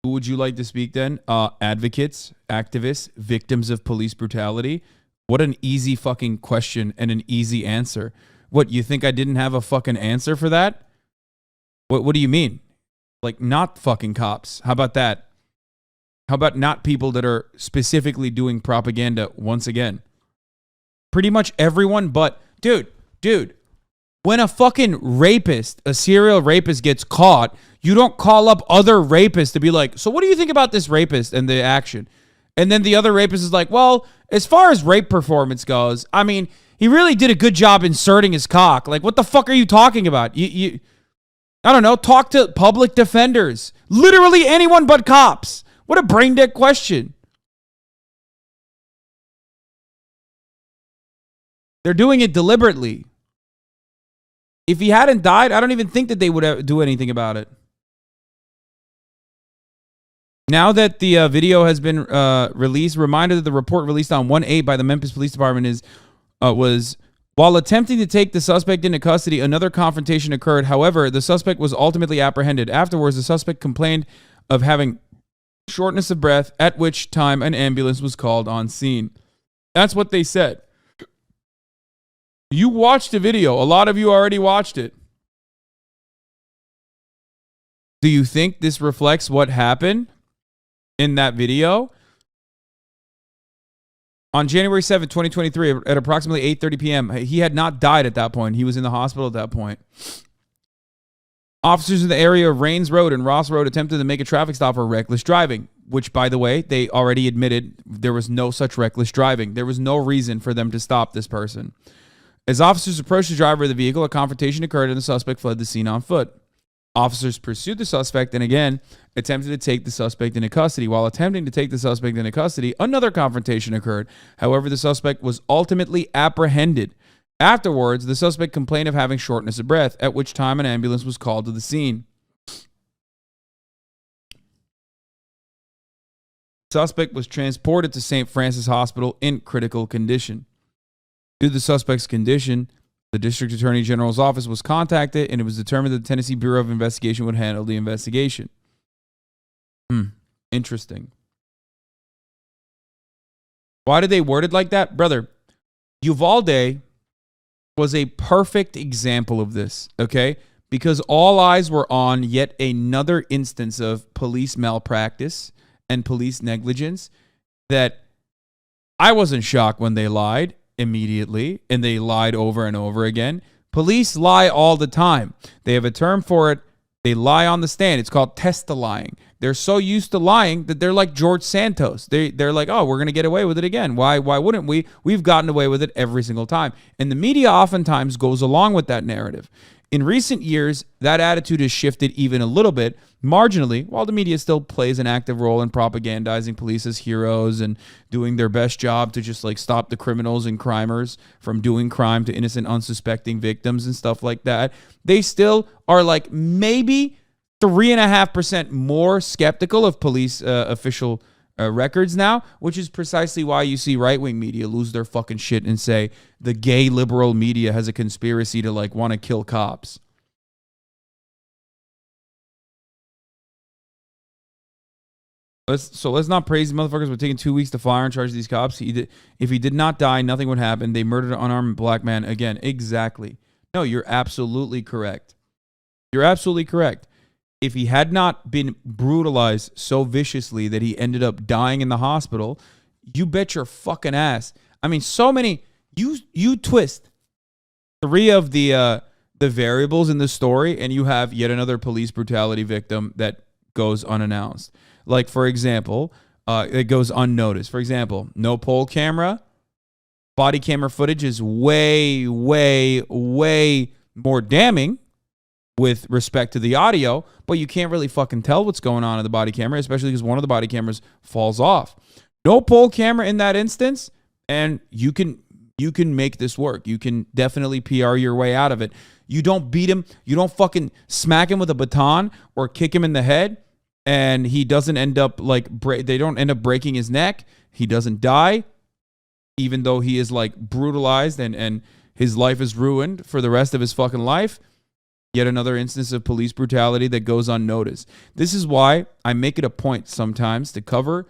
Who would you like to speak then? Advocates, activists, victims of police brutality. What an easy fucking question and an easy answer. What, you think I didn't have a fucking answer for that? What do you mean? Like, not fucking cops. How about that? How about not people that are specifically doing propaganda once again? Pretty much everyone, but dude, when a fucking rapist, a serial rapist gets caught, you don't call up other rapists to be like, so what do you think about this rapist and the action? And then the other rapist is like, well, as far as rape performance goes, I mean, he really did a good job inserting his cock. Like, what the fuck are you talking about? I don't know, talk to public defenders. Literally anyone but cops. What a brain dead question. They're doing it deliberately. If he hadn't died, I don't even think that they would do anything about it. Now that the video has been released, reminder that the report released on 1/8 by the Memphis Police Department was, while attempting to take the suspect into custody, another confrontation occurred. However, the suspect was ultimately apprehended. Afterwards, the suspect complained of having shortness of breath, at which time an ambulance was called on scene. That's what they said. You watched the video. A lot of you already watched it. Do you think this reflects what happened in that video? On January 7th, 2023, at approximately 8:30 p.m., he had not died at that point. He was in the hospital at that point. Officers in the area of Rains Road and Ross Road attempted to make a traffic stop for reckless driving, which, by the way, they already admitted there was no such reckless driving. There was no reason for them to stop this person. As officers approached the driver of the vehicle, a confrontation occurred and the suspect fled the scene on foot. Officers pursued the suspect and again attempted to take the suspect into custody. While attempting to take the suspect into custody, another confrontation occurred. However, the suspect was ultimately apprehended. Afterwards, the suspect complained of having shortness of breath, at which time an ambulance was called to the scene. Suspect was transported to St. Francis Hospital in critical condition. Due to the suspect's condition, the District Attorney General's office was contacted and it was determined that the Tennessee Bureau of Investigation would handle the investigation. Interesting. Why did they word it like that? Brother, Uvalde was a perfect example of this, okay? Because all eyes were on yet another instance of police malpractice and police negligence that I wasn't shocked when they lied immediately, and they lied over and over again. Police lie all the time. They have a term for it. They lie on the stand. It's called test-lying. They're so used to lying that they're like George Santos. They're like, oh, we're going to get away with it again. Why wouldn't we? We've gotten away with it every single time. And the media oftentimes goes along with that narrative. In recent years, that attitude has shifted even a little bit, marginally, while the media still plays an active role in propagandizing police as heroes and doing their best job to just like stop the criminals and crimers from doing crime to innocent, unsuspecting victims and stuff like that. They still are like maybe 3.5% more skeptical of police official records now, which is precisely why you see right-wing media lose their fucking shit and say the gay liberal media has a conspiracy to like want to kill cops. Let's not praise these motherfuckers for taking 2 weeks to fire and charge these cops. If he did not die, nothing would happen. They murdered an unarmed black man again. Exactly. No, you're absolutely correct. You're absolutely correct. if he had not been brutalized so viciously that he ended up dying in the hospital, you bet your fucking ass. I mean, so many, you twist 3 of the variables in the story, and you have yet another police brutality victim that goes unannounced. Like, for example, it goes unnoticed. For example, no poll camera. Body camera footage is way, way, way more damning with respect to the audio, but you can't really fucking tell what's going on in the body camera, especially because one of the body cameras falls off. No poll camera in that instance, and you can make this work. You can definitely PR your way out of it. You don't beat him. You don't fucking smack him with a baton or kick him in the head, and he doesn't end up like they don't end up breaking his neck. He doesn't die, even though he is like brutalized and his life is ruined for the rest of his fucking life. Yet another instance of police brutality that goes unnoticed. This is why I make it a point sometimes to cover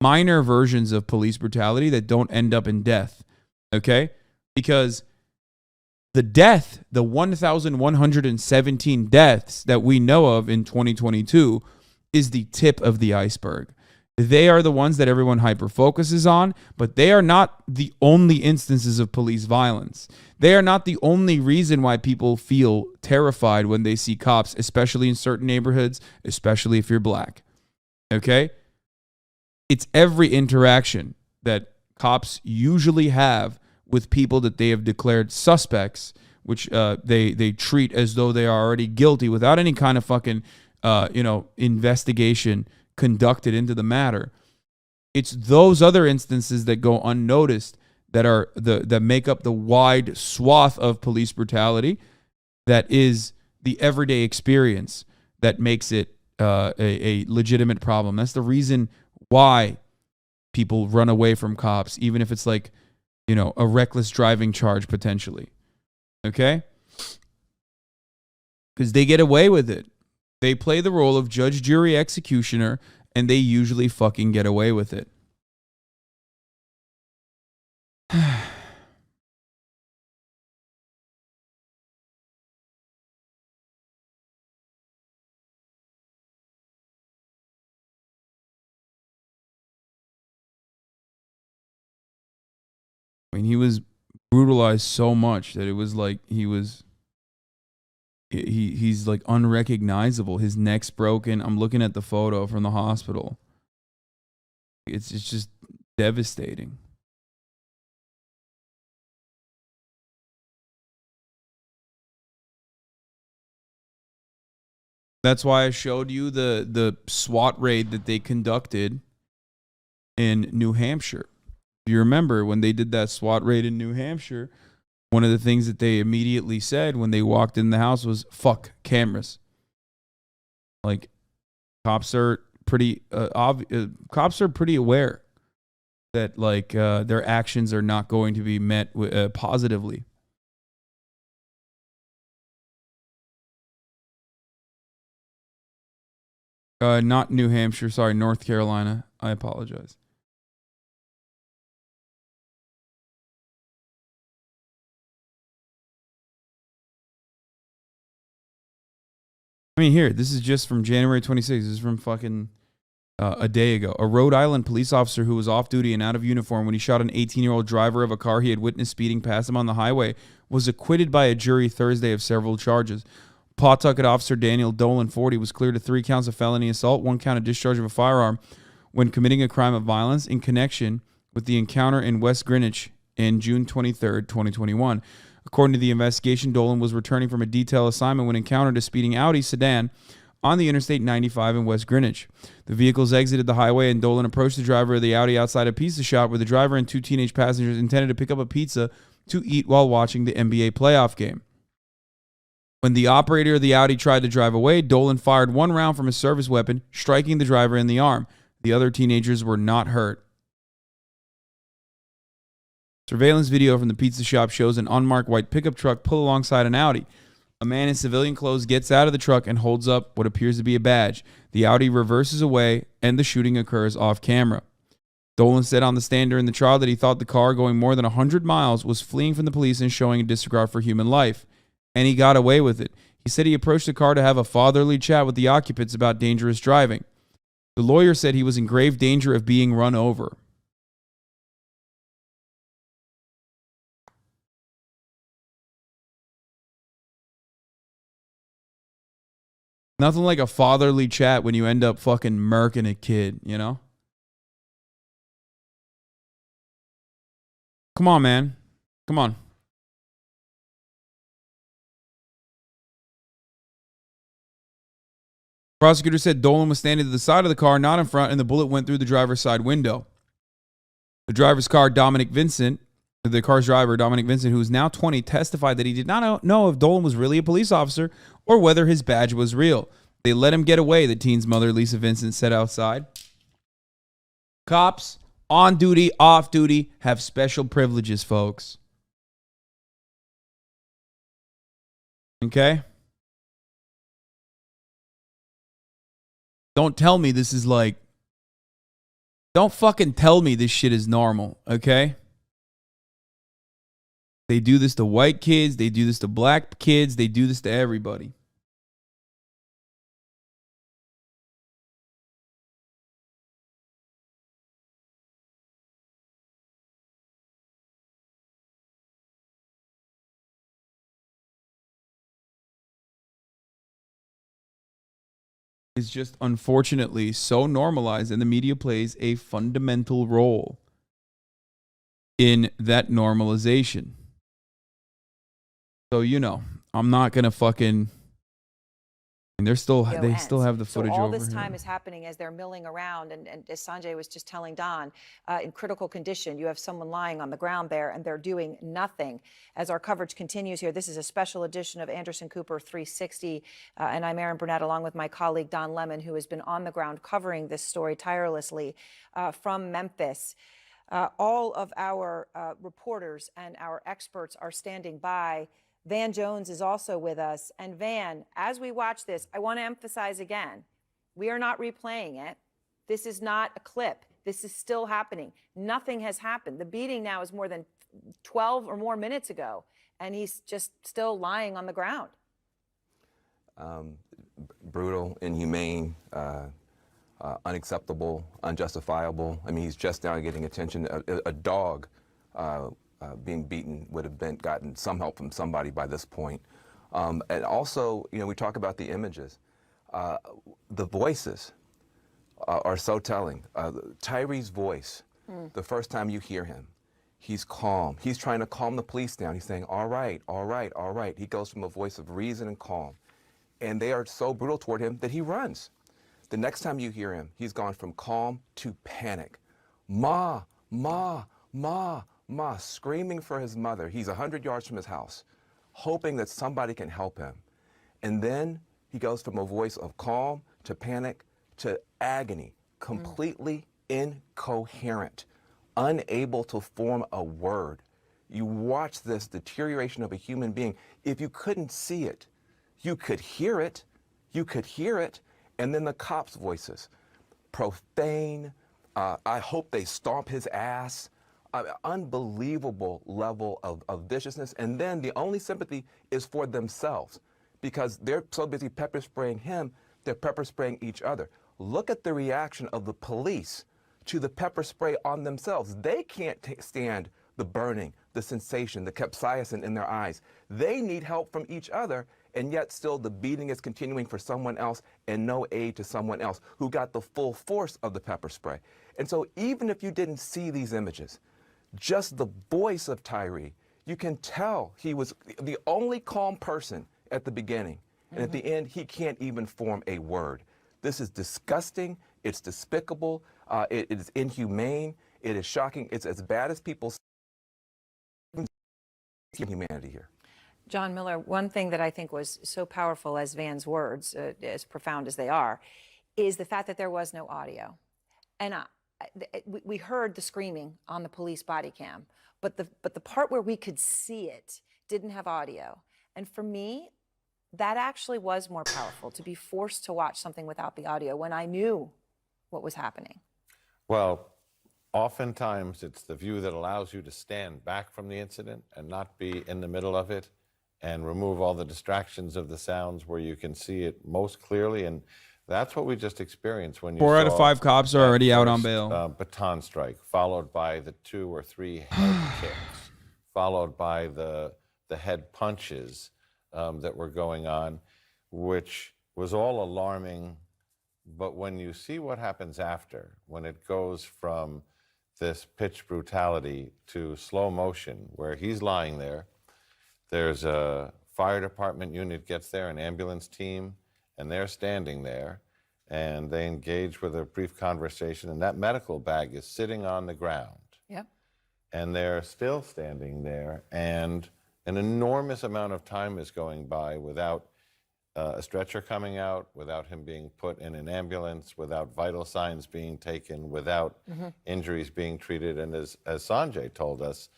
minor versions of police brutality that don't end up in death. Okay? Because the 1,117 deaths that we know of in 2022 is the tip of the iceberg. They are the ones that everyone hyper-focuses on, but they are not the only instances of police violence. They are not the only reason why people feel terrified when they see cops, especially in certain neighborhoods, especially if you're black. Okay? It's every interaction that cops usually have with people that they have declared suspects, which they treat as though they are already guilty without any kind of fucking investigation conducted into the matter. It's those other instances that go unnoticed that make up the wide swath of police brutality that is the everyday experience that makes it a legitimate problem. That's the reason why people run away from cops, even if it's like, a reckless driving charge potentially. Okay? Because they get away with it. They play the role of judge, jury, executioner, and they usually fucking get away with it. I mean, he was brutalized so much that it was like he's like unrecognizable. His neck's broken. I'm looking at the photo from the hospital. It's just devastating. That's why I showed you the SWAT raid that they conducted in New Hampshire. If you remember when they did that SWAT raid in New Hampshire, one of the things that they immediately said when they walked in the house was, fuck cameras. Like, cops are pretty aware that, like, their actions are not going to be met positively. Not New Hampshire, sorry, North Carolina. I apologize. I mean, here, this is just from January 26th. This is from fucking a day ago. A Rhode Island police officer who was off duty and out of uniform when he shot an 18-year-old driver of a car he had witnessed speeding past him on the highway was acquitted by a jury Thursday of several charges. Pawtucket officer Daniel Dolan, 40, was cleared of 3 counts of felony assault, 1 count of discharge of a firearm when committing a crime of violence in connection with the encounter in West Greenwich in June 23rd, 2021. According to the investigation, Dolan was returning from a detail assignment when encountered a speeding Audi sedan on the Interstate 95 in West Greenwich. The vehicles exited the highway and Dolan approached the driver of the Audi outside a pizza shop where the driver and 2 teenage passengers intended to pick up a pizza to eat while watching the NBA playoff game. When the operator of the Audi tried to drive away, Dolan fired 1 round from his service weapon, striking the driver in the arm. The other teenagers were not hurt. Surveillance video from the pizza shop shows an unmarked white pickup truck pull alongside an Audi. A man in civilian clothes gets out of the truck and holds up what appears to be a badge. The Audi reverses away and the shooting occurs off camera. Dolan said on the stand during the trial that he thought the car going more than 100 miles was fleeing from the police and showing a disregard for human life. And he got away with it. He said he approached the car to have a fatherly chat with the occupants about dangerous driving. The lawyer said he was in grave danger of being run over. Nothing like a fatherly chat when you end up fucking murking a kid, you know? Come on, man. Come on. Prosecutor said Dolan was standing to the side of the car, not in front, and the bullet went through the driver's side window. The driver's car, the car's driver, Dominic Vincent, who is now 20, testified that he did not know if Dolan was really a police officer or whether his badge was real. They let him get away, the teen's mother, Lisa Vincent, said outside. Cops, on duty, off duty, have special privileges, folks. Okay? Don't tell me this is like... Don't fucking tell me this shit is normal, okay? They do this to white kids. They do this to black kids. They do this to everybody. Is just unfortunately so normalized, and the media plays a fundamental role in that normalization. So, you know, I'm not going to fucking... And they still have the footage over. So all this time is happening as they're milling around, and as Sanjay was just telling Don, in critical condition. You have someone lying on the ground there, and they're doing nothing. As our coverage continues here, this is a special edition of Anderson Cooper 360, and I'm Erin Burnett, along with my colleague Don Lemon, who has been on the ground covering this story tirelessly from Memphis. All of our reporters and our experts are standing by. Van Jones is also with us. And Van, as we watch this, I want to emphasize again, we are not replaying it. This is not a clip. This is still happening. Nothing has happened. The beating now is more than 12 or more minutes ago, and he's just still lying on the ground. Brutal, inhumane, unacceptable, unjustifiable. I mean, he's just now getting attention. A dog being beaten would have gotten some help from somebody by this point. And also, you know, we talk about the images. The voices are so telling. Tyre's voice, the first time you hear him, he's calm. He's trying to calm the police down. He's saying, all right, all right, all right. He goes from a voice of reason and calm. And they are so brutal toward him that he runs. The next time you hear him, he's gone from calm to panic. Ma, ma, ma, ma, screaming for his mother. He's 100 yards from his house, hoping that somebody can help him. And then he goes from a voice of calm to panic to agony, completely incoherent, unable to form a word. You watch this deterioration of a human being. If you couldn't see it, you could hear it. You could hear it. And then the cops' voices, profane, I hope they stomp his ass. Unbelievable level of viciousness. And then the only sympathy is for themselves, because they're so busy pepper spraying him, they're pepper spraying each other. Look at the reaction of the police to the pepper spray on themselves. They can't stand the burning, the sensation, the capsaicin in their eyes. They need help from each other, and yet still the beating is continuing for someone else, and no aid to someone else who got the full force of the pepper spray. And so even if you didn't see these images, just the voice of Tyre, you can tell he was the only calm person at the beginning. And at the end, he can't even form a word. This is disgusting. It's despicable. It is inhumane. It is shocking. It's as bad as people see humanity here. John Miller, one thing that I think was so powerful as Van's words, as profound as they are, is the fact that there was no audio. And we heard the screaming on the police body cam, but the part where we could see it didn't have audio. And for me, that actually was more powerful, to be forced to watch something without the audio when I knew what was happening. Well, oftentimes it's the view that allows you to stand back from the incident and not be in the middle of it. and remove all the distractions of the sounds where you can see it most clearly. And that's what we just experienced when you 4 out of saw 5 cops are that already out on first, bail. baton strike, followed by the 2 or 3 head kicks, followed by the head punches that were going on, which was all alarming. But when you see what happens after, when it goes from this pitch brutality to slow motion, where he's lying there, there's a fire department unit gets there, an ambulance team, and they're standing there, and they engage with a brief conversation, and that medical bag is sitting on the ground. Yep. And they're still standing there, and an enormous amount of time is going by without a stretcher coming out, without him being put in an ambulance, without vital signs being taken, without injuries being treated. And as Sanjay told us,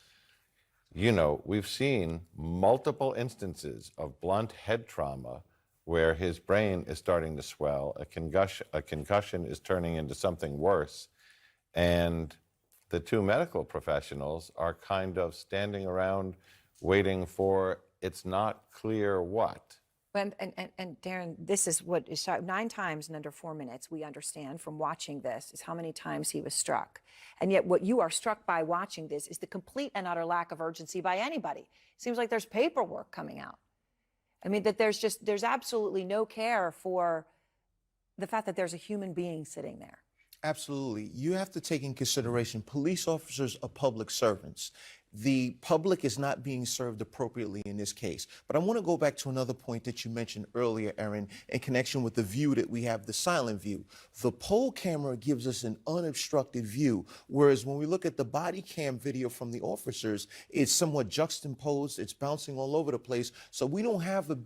you know, we've seen multiple instances of blunt head trauma where his brain is starting to swell, a concussion is turning into something worse, and the 2 medical professionals are kind of standing around waiting for it's not clear what. And Darren, this is what is shot 9 times in under 4 minutes. We understand from watching this is how many times he was struck. And yet what you are struck by watching this is the complete and utter lack of urgency by anybody. It seems like there's paperwork coming out. I mean, that there's absolutely no care for the fact that there's a human being sitting there. Absolutely. You have to take in consideration police officers are public servants. The public is not being served appropriately in this case. But I want to go back to another point that you mentioned earlier, Aaron, in connection with the view that we have, the silent view. The poll camera gives us an unobstructed view, whereas when we look at the body cam video from the officers, it's somewhat juxtaposed, it's bouncing all over the place, so we don't have the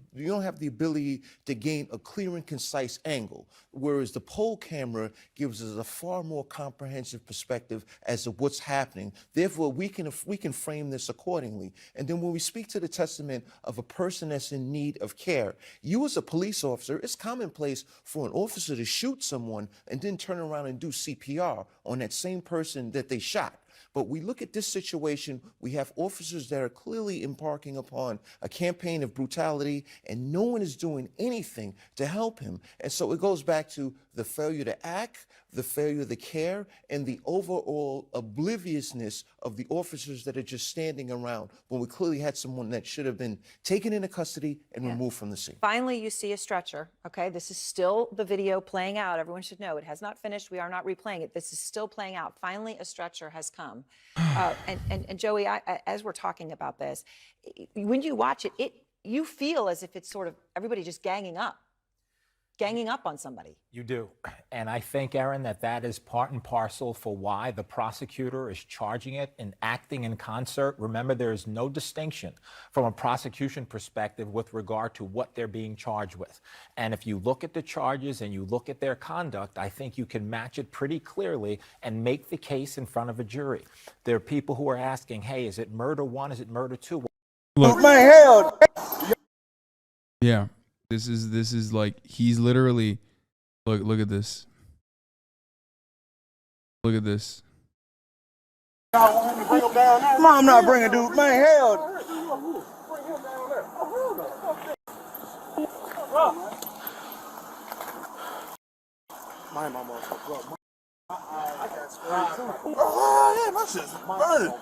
ability to gain a clear and concise angle, whereas the poll camera gives us a far more comprehensive perspective as to what's happening. Therefore, we can frame this accordingly. And then when we speak to the testament of a person that's in need of care, you as a police officer, it's commonplace for an officer to shoot someone and then turn around and do CPR on that same person that they shot. But we look at this situation, we have officers that are clearly embarking upon a campaign of brutality, and no one is doing anything to help him. And so it goes back to the failure to act, the failure to care, and the overall obliviousness of the officers that are just standing around when we clearly had someone that should have been taken into custody and removed from the scene. Finally, you see a stretcher, okay? This is still the video playing out. Everyone should know it has not finished. We are not replaying it. This is still playing out. Finally, a stretcher has come. And Joey, as we're talking about this, when you watch it, you feel as if it's sort of everybody just ganging up on somebody. You do. And I think, Aaron, that is part and parcel for why the prosecutor is charging it and acting in concert. Remember, there is no distinction from a prosecution perspective with regard to what they're being charged with. And if you look at the charges and you look at their conduct, I think you can match it pretty clearly and make the case in front of a jury. There are people who are asking, hey, is it murder 1? Is it murder 2? Look, My hell. yeah. This is like he's literally look at this. Look at this. Mom not bringing dude. Man, hell. My mama. Oh, yeah, my shit's burning.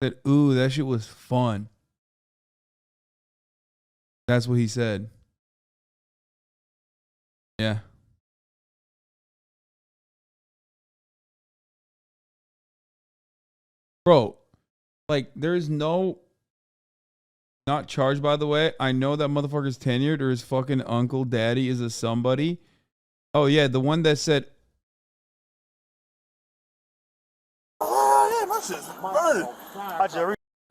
Said, ooh, that shit was fun. That's what he said. Yeah. Bro, like, there's no... Not charged, by the way. I know that motherfucker's tenured or his fucking uncle, daddy is a somebody. Oh, yeah, the one that said... Oh, yeah, my shit's burning.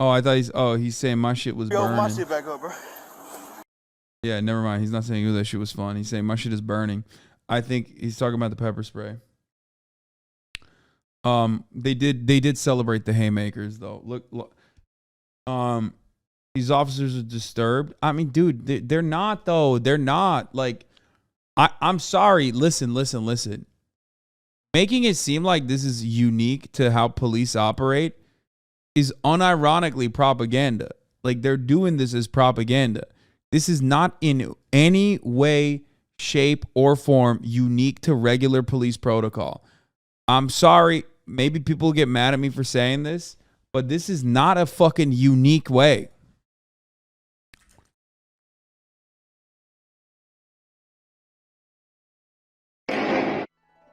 Oh, I thought he's saying my shit was burning. My shit back up, bro. Yeah, never mind. He's not saying, ooh, that shit was fun. He's saying my shit is burning. I think he's talking about the pepper spray. They did celebrate the haymakers though. Look. These officers are disturbed. I mean, dude, they're not though. They're not. Like, I'm sorry. Listen. Making it seem like this is unique to how police operate is unironically propaganda. Like, they're doing this as propaganda. This is not in any way, shape, or form unique to regular police protocol. I'm sorry. Maybe people get mad at me for saying this, but this is not a fucking unique way.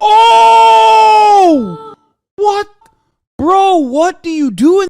Oh! What? Bro, what do you do in